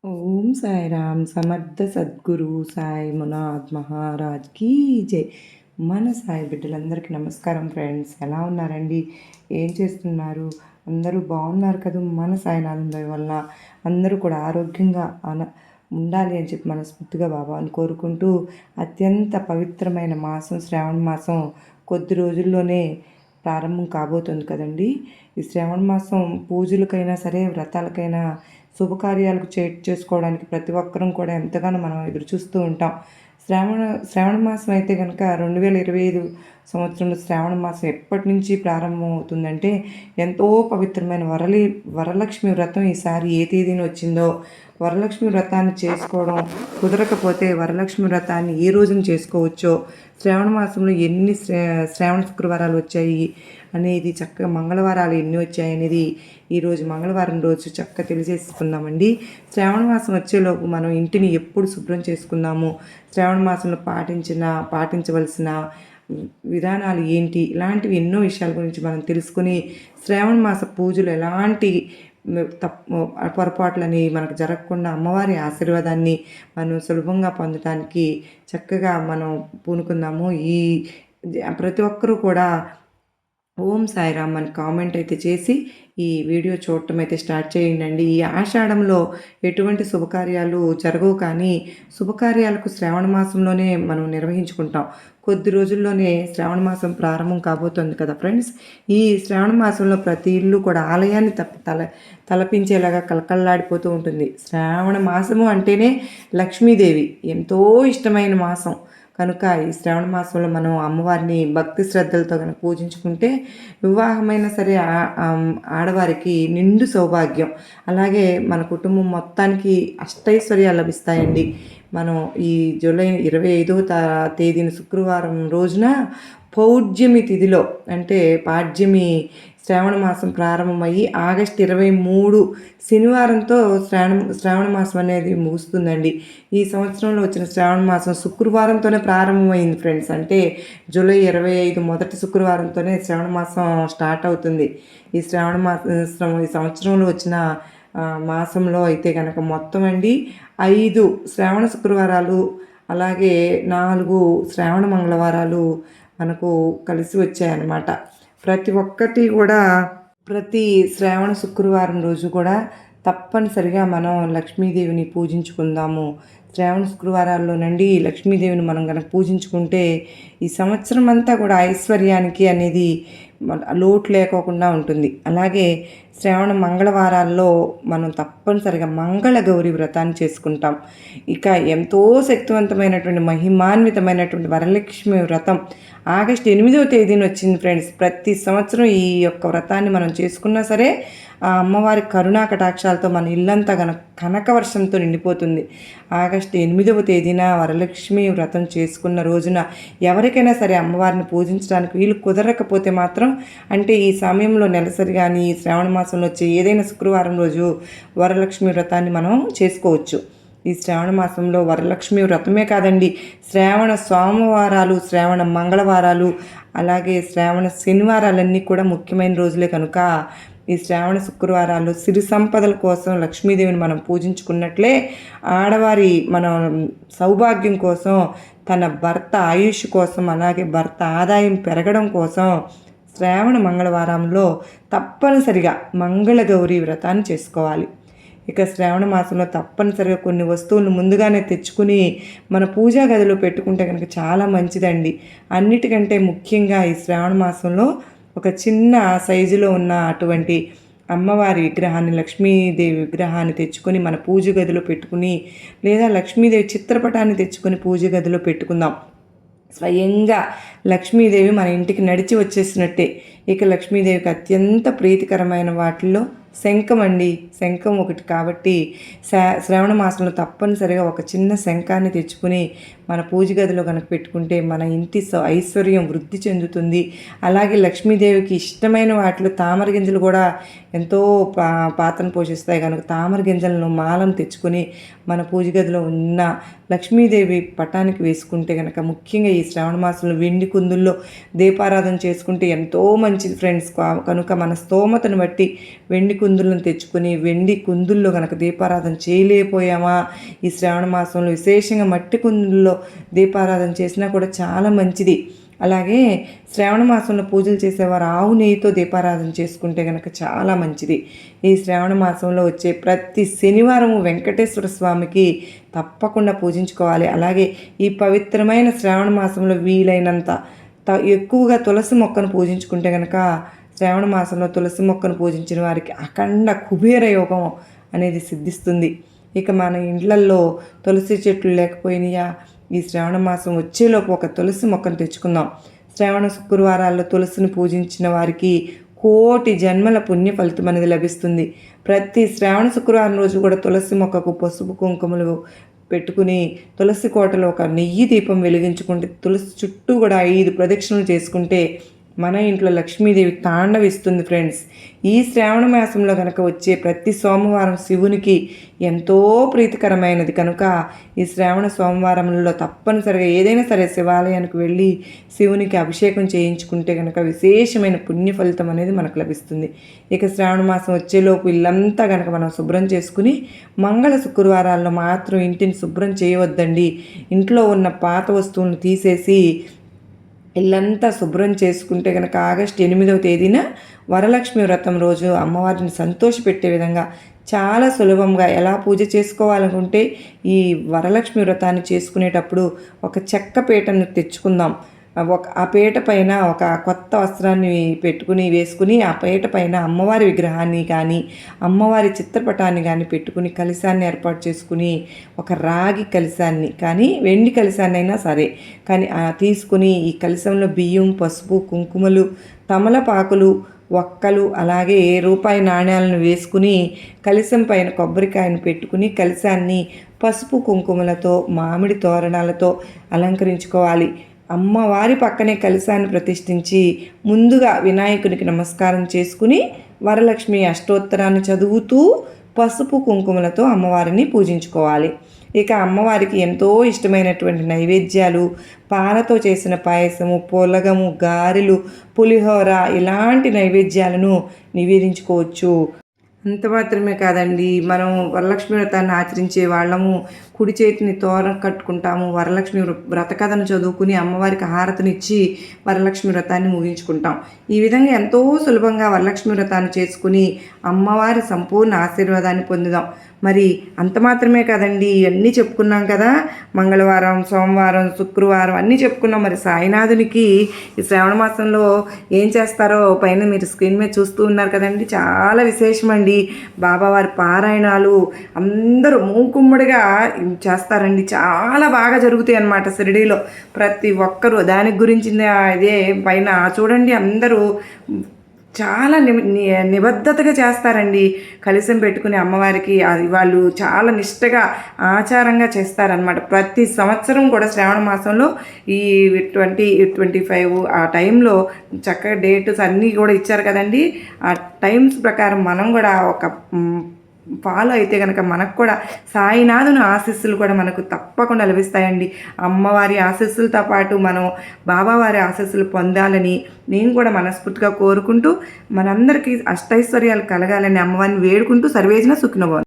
ఓం సాయిరామ్ సమర్థ సద్గురు సాయి మునాథ్ మహారాజ్కి జై. మన సాయి బిడ్డలందరికీ నమస్కారం ఫ్రెండ్స్. ఎలా ఉన్నారండి? ఏం చేస్తున్నారు? అందరూ బాగున్నారు కదా? మన సాయినాథం దయ వల్ల అందరూ కూడా ఆరోగ్యంగా ఉండాలి అని చెప్పి మనస్ఫూర్తిగా బాబాని కోరుకుంటూ, అత్యంత పవిత్రమైన మాసం శ్రావణ మాసం కొద్ది రోజుల్లోనే ప్రారంభం కాబోతుంది కదండి. ఈ శ్రావణ మాసం పూజలకైనా సరే, వ్రతాలకైనా, శుభకార్యాలకు చేసుకోవడానికి ప్రతి ఒక్కరం కూడా ఎంతగానో మనం ఎదురు చూస్తూ ఉంటాం. శ్రావణ మాసం అయితే కనుక 2025 సంవత్సరంలో శ్రావణ మాసం ఎప్పటి నుంచి ప్రారంభం అవుతుందంటే, ఎంతో పవిత్రమైన వరలక్ష్మి వ్రతం ఈసారి ఏ తేదీన వచ్చిందో, వరలక్ష్మి వ్రతాన్ని చేసుకోవడం కుదరకపోతే వరలక్ష్మి వ్రతాన్ని ఏ రోజున చేసుకోవచ్చో, శ్రావణ మాసంలో ఎన్ని శ్రావణ శుక్రవారాలు వచ్చాయి అనేది, చక్కగా మంగళవారాలు ఎన్ని వచ్చాయి అనేది ఈరోజు మంగళవారం రోజు చక్కగా తెలియజేసుకుందామండి. శ్రావణ మాసం వచ్చేలోపు మనం ఇంటిని ఎప్పుడు శుభ్రం చేసుకుందాము, శ్రావణ మాసంలో పాటించవలసిన విధానాలు ఏంటి, ఇలాంటివి ఎన్నో విషయాల గురించి మనం తెలుసుకుని, శ్రావణ మాస పూజలు ఎలాంటి పొరపాట్లని మనకు జరగకుండా అమ్మవారి ఆశీర్వాదాన్ని మనం సులభంగా పొందడానికి చక్కగా మనం పూనుకుందాము. ప్రతి ఒక్కరూ కూడా ఓం సాయిరామ్ అని కామెంట్ అయితే చేసి ఈ వీడియో చూడటం అయితే స్టార్ట్ చేయండి. ఈ ఆషాఢంలో ఎటువంటి శుభకార్యాలు జరగవు, కానీ శుభకార్యాలకు శ్రావణ మాసంలోనే మనం నిర్వహించుకుంటాం. కొద్ది రోజుల్లోనే శ్రావణ మాసం ప్రారంభం కాబోతుంది కదా ఫ్రెండ్స్. ఈ శ్రావణ మాసంలో ప్రతి ఇల్లు కూడా ఆలయాన్ని తలపించేలాగా కలకల్లాడిపోతూ ఉంటుంది. శ్రావణ మాసము అంటేనే లక్ష్మీదేవి ఎంతో ఇష్టమైన మాసం కనుక ఈ శ్రావణ మాసంలో మనం అమ్మవారిని భక్తి శ్రద్ధలతో కనుక పూజించుకుంటే వివాహమైన సరే ఆడవారికి నిండు సౌభాగ్యం, అలాగే మన కుటుంబం మొత్తానికి అష్టైశ్వర్యాలు లభిస్తాయండి. మనం ఈ జూలై 25వ తేదీన శుక్రవారం రోజున పౌర్ణమి తిథిలో, అంటే పాడ్యమి శ్రావణ మాసం ప్రారంభమయ్యి ఆగస్టు 23 శనివారంతో శ్రావణ మాసం అనేది ముగుస్తుందండి. ఈ సంవత్సరంలో వచ్చిన శ్రావణ మాసం శుక్రవారంతోనే ప్రారంభమైంది ఫ్రెండ్స్. అంటే జూలై 25 మొదటి శుక్రవారంతోనే శ్రావణ మాసం స్టార్ట్ అవుతుంది. ఈ శ్రావణ మాసం ఈ సంవత్సరంలో వచ్చిన మాసంలో అయితే కనుక మొత్తం అండి 5 శ్రావణ శుక్రవారాలు, అలాగే 4 శ్రావణ మంగళవారాలు మనకు కలిసి వచ్చాయన్నమాట. ప్రతి ఒక్కటి కూడా ప్రతి శ్రావణ శుక్రవారం రోజు కూడా తప్పనిసరిగా మనం లక్ష్మీదేవిని పూజించుకుందాము. శ్రావణ శుక్రవారాల్లోనండి లక్ష్మీదేవిని మనం కనుక పూజించుకుంటే ఈ సంవత్సరం అంతా కూడా ఐశ్వర్యానికి అనేది లోటు లేకోకుండా ఉంటుంది. అలాగే శ్రావణ మంగళవారాల్లో మనం తప్పనిసరిగా మంగళ గౌరి వ్రతాన్ని చేసుకుంటాం. ఇక ఎంతో శక్తివంతమైనటువంటి మహిమాన్వితమైనటువంటి వరలక్ష్మి వ్రతం ఆగస్టు 8వ తేదీన వచ్చింది ఫ్రెండ్స్. ప్రతి సంవత్సరం ఈ యొక్క వ్రతాన్ని మనం చేసుకున్నా సరే ఆ అమ్మవారి కరుణా కటాక్షాలతో మన ఇల్లంతా కనక వర్షంతో నిండిపోతుంది. ఆగస్టు 8వ తేదీన వరలక్ష్మి వ్రతం చేసుకున్న రోజున ఎవరికైనా సరే అమ్మవారిని పూజించడానికి వీలు కుదరకపోతే మాత్రం, అంటే ఈ సమయంలో నెలసరి కానీ ఈ శ్రావణ మాసంలో వచ్చే ఏదైనా శుక్రవారం రోజు వరలక్ష్మి వ్రతాన్ని మనం చేసుకోవచ్చు. ఈ శ్రావణ మాసంలో వరలక్ష్మి వ్రతమే కాదండి, శ్రావణ సోమవారాలు, శ్రావణ మంగళవారాలు, అలాగే శ్రావణ శనివారాలన్నీ కూడా ముఖ్యమైన రోజులే కనుక ఈ శ్రావణ శుక్రవారాలు సిరి సంపదల కోసం లక్ష్మీదేవిని మనం పూజించుకున్నట్లే, ఆడవారి మన సౌభాగ్యం కోసం, తన భర్త ఆయుష్ కోసం, అలాగే భర్త ఆదాయం పెరగడం కోసం శ్రావణ మంగళవారంలో తప్పనిసరిగా మంగళగౌరి వ్రతాన్ని చేసుకోవాలి. ఇక శ్రావణ మాసంలో తప్పనిసరిగా కొన్ని వస్తువులను ముందుగానే తెచ్చుకుని మన పూజా గదిలో పెట్టుకుంటే కనుక చాలా మంచిదండి. అన్నిటికంటే ముఖ్యంగా ఈ శ్రావణ మాసంలో ఒక చిన్న సైజులో ఉన్న అటువంటి అమ్మవారి విగ్రహాన్ని, లక్ష్మీదేవి విగ్రహాన్ని తెచ్చుకొని మన పూజ గదిలో పెట్టుకుని, లేదా లక్ష్మీదేవి చిత్రపటాన్ని తెచ్చుకొని పూజ గదిలో పెట్టుకుందాం. స్వయంగా లక్ష్మీదేవి మన ఇంటికి నడిచి వచ్చేసినట్టే. ఇక లక్ష్మీదేవికి అత్యంత ప్రీతికరమైన వాటిల్లో శంఖం అండి. శంఖం ఒకటి కాబట్టి శ్రావణ మాసంలో తప్పనిసరిగా ఒక చిన్న శంఖాన్ని తెచ్చుకుని మన పూజ గదిలో కనుక పెట్టుకుంటే మన ఇంటి ఐశ్వర్యం వృద్ధి చెందుతుంది. అలాగే లక్ష్మీదేవికి ఇష్టమైన వాటిలో తామర గింజలు కూడా ఎంతో పాత్రను పోషిస్తాయి కనుక తామర గింజలను మాలను తెచ్చుకొని మన పూజ గదిలో ఉన్న లక్ష్మీదేవి పటానికి వేసుకుంటే కనుక, ముఖ్యంగా ఈ శ్రావణ మాసంలో వెండి కుందుల్లో దీపారాధన చేసుకుంటే ఎంతో మంచిది ఫ్రెండ్స్. కనుక మన స్తోమతను బట్టి వెండి కుందులను తెచ్చుకొని వెండి కుందుల్లో కనుక దీపారాధన చేయలేకపోయామా, ఈ శ్రావణ మాసంలో విశేషంగా మట్టి కుందుల్లో దీపారాధన చేసినా కూడా చాలా మంచిది. అలాగే శ్రావణ మాసంలో పూజలు చేసేవారు ఆవు నెయ్యితో దీపారాధన చేసుకుంటే కనుక చాలా మంచిది. ఈ శ్రావణ మాసంలో వచ్చే ప్రతి శనివారం వెంకటేశ్వర స్వామికి తప్పకుండా పూజించుకోవాలి. అలాగే ఈ పవిత్రమైన శ్రావణ మాసంలో వీలైనంత ఎక్కువగా తులసి మొక్కను పూజించుకుంటే కనుక శ్రావణ మాసంలో తులసి మొక్కను పూజించిన వారికి అఖండ కుబేర యోగం అనేది సిద్ధిస్తుంది. ఇక మన ఇండ్లల్లో తులసి చెట్లు లేకపోయినాయా, ఈ శ్రావణ మాసం వచ్చేలోపు ఒక తులసి మొక్కను తెచ్చుకుందాం. శ్రావణ శుక్రవారాల్లో తులసిని పూజించిన వారికి కోటి జన్మల పుణ్య ఫలితం అనేది లభిస్తుంది. ప్రతి శ్రావణ శుక్రవారం రోజు కూడా తులసి మొక్కకు పసుపు కుంకుమలు పెట్టుకుని తులసి కోటలో ఒక నెయ్యి దీపం వెలిగించుకుంటే తులసి చుట్టూ కూడా 5 ప్రదక్షిణలు చేసుకుంటే మన ఇంట్లో లక్ష్మీదేవి తాండవిస్తుంది ఫ్రెండ్స్. ఈ శ్రావణ మాసంలో కనుక వచ్చే ప్రతి సోమవారం శివునికి ఎంతో ప్రీతికరమైనది కనుక ఈ శ్రావణ సోమవారంలో తప్పనిసరిగా ఏదైనా సరే శివాలయానికి వెళ్ళి శివునికి అభిషేకం చేయించుకుంటే కనుక విశేషమైన పుణ్య ఫలితం అనేది మనకు లభిస్తుంది. ఇక శ్రావణ మాసం వచ్చేలోపు ఇల్లంతా కనుక మనం శుభ్రం చేసుకుని, మంగళ శుక్రవారాల్లో మాత్రం ఇంటిని శుభ్రం చేయవద్దండి. ఇంట్లో ఉన్న పాత వస్తువులను తీసేసి ఇల్లంతా శుభ్రం చేసుకుంటే కనుక ఆగస్టు 8వ తేదీన వరలక్ష్మి వ్రతం రోజు అమ్మవారిని సంతోషపెట్టే విధంగా చాలా సులభంగా ఎలా పూజ చేసుకోవాలనుకుంటే ఈ వరలక్ష్మి వ్రతాన్ని చేసుకునేటప్పుడు ఒక చెక్క పీటను తెచ్చుకుందాం. ఆ పీట పైన ఒక కొత్త వస్త్రాన్ని వేసుకుని ఆ పీట పైన అమ్మవారి విగ్రహాన్ని కానీ అమ్మవారి చిత్రపటాన్ని కానీ పెట్టుకుని కలశాన్ని ఏర్పాటు చేసుకుని, ఒక రాగి కలశాన్ని కానీ వెండి కలశాన్ని అయినా సరే కానీ తీసుకుని ఈ కలశంలో బియ్యం, పసుపు, కుంకుమలు, తమలపాకులు, ఒక్కలు అలాగే రూపాయి నాణ్యాలను వేసుకుని కలశం పైన కొబ్బరికాయను పెట్టుకుని కలశాన్ని పసుపు కుంకుమలతో మామిడి తోరణాలతో అలంకరించుకోవాలి. అమ్మవారి పక్కనే కలశాన్ని ప్రతిష్ఠించి ముందుగా వినాయకునికి నమస్కారం చేసుకుని వరలక్ష్మి అష్టోత్తరాన్ని చదువుతూ పసుపు కుంకుమలతో అమ్మవారిని పూజించుకోవాలి. ఇక అమ్మవారికి ఎంతో ఇష్టమైనటువంటి నైవేద్యాలు, పాలతో చేసిన పాయసము, పులగము, గారెలు, పులిహోర ఇలాంటి నైవేద్యాలను నివేదించుకోవచ్చు. అంత మాత్రమే కాదండి, మనం వరలక్ష్మి వ్రతాన్ని ఆచరించే వాళ్ళము కుడి చేతిని తోరణం కట్టుకుంటాము. వరలక్ష్మి వ్రత కథను చదువుకుని అమ్మవారికి హారతినిచ్చి వరలక్ష్మి వ్రతాన్ని ముగించుకుంటాం. ఈ విధంగా ఎంతో సులభంగా వరలక్ష్మి వ్రతాన్ని చేసుకుని అమ్మవారి సంపూర్ణ ఆశీర్వాదాన్ని పొందుదాం. మరి అంత మాత్రమే కాదండి, ఇవన్నీ చెప్పుకున్నాం కదా, మంగళవారం, సోమవారం, శుక్రవారం అన్నీ చెప్పుకున్నాం. మరి సాయినాథునికి ఈ శ్రావణ మాసంలో ఏం చేస్తారో పైన మీరు స్క్రీన్ మీద చూస్తూ ఉన్నారు కదండి, చాలా విశేషమండి. బాబావారి పారాయణాలు అందరూ మూకుమ్మడిగా చేస్తారండి, చాలా బాగా జరుగుతాయి అన్నమాట షిరిడీలో. ప్రతి ఒక్కరూ దాని గురించి ఇదే పైన చూడండి, అందరూ చాలా నిబద్ధతగా చేస్తారండి. కలశం పెట్టుకుని అమ్మవారికి అది వాళ్ళు చాలా నిష్టగా ఆచారంగా చేస్తారనమాట. ప్రతి సంవత్సరం కూడా శ్రావణ మాసంలో ఈ 2025 ఆ టైంలో చక్కగా డేట్స్ అన్నీ కూడా ఇచ్చారు కదండి. ఆ టైమ్స్ ప్రకారం మనం కూడా ఒక ఫాలో అయితే కనుక మనకు కూడా సాయినాథుని ఆశీస్సులు కూడా మనకు తప్పకుండా లభిస్తాయండి. అమ్మవారి ఆశీస్సులతో పాటు మనం బాబావారి ఆశీస్సులు పొందాలని నేను కూడా మనస్ఫూర్తిగా కోరుకుంటూ, మనందరికీ అష్టైశ్వర్యాలు కలగాలని అమ్మవారిని వేడుకుంటూ సర్వేజన సుఖినో భవంతు.